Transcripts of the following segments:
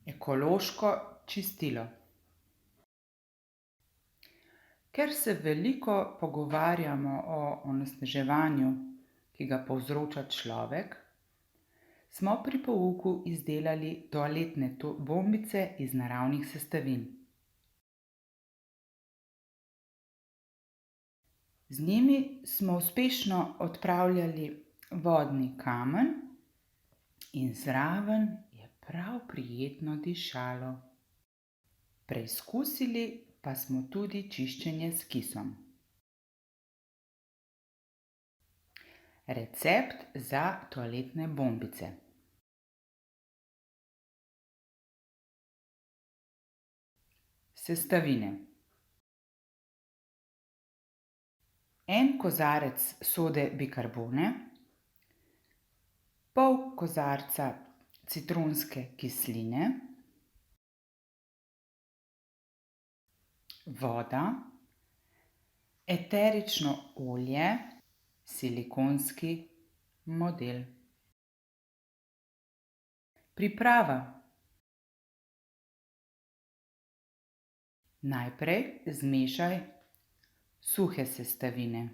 Ekološko čistilo. Ker se veliko pogovarjamo o onesnaževanju, ki ga povzroča človek, smo pri pouku izdelali toaletne bombice iz naravnih sestavin. Z njimi smo uspešno odpravljali vodni kamen in zraven je prav prijetno dišalo. Preizkusili pa smo tudi čiščenje s kisom. Recept za toaletne bombice. Sestavine: 1 kozarec sode bikarbone, pol kozarca citronske kisline, voda, eterično olje, silikonski model. Priprava: najprej zmešaj suhe sestavine.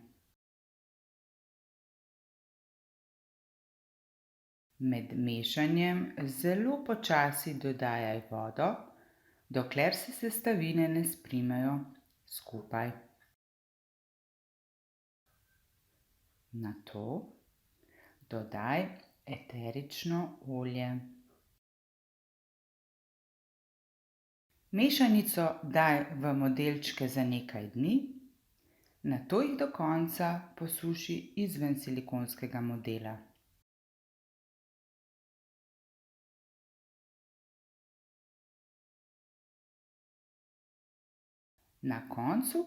Med mešanjem zelo počasi dodajaj vodo, dokler se sestavine ne sprimejo skupaj. Nato dodaj eterično olje. Mešanico daj v modelčke za nekaj dni, nato jih do konca posuši izven silikonskega modela. Na koncu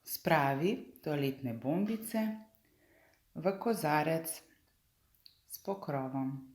spravi toaletne bombice v kozarec s pokrovom.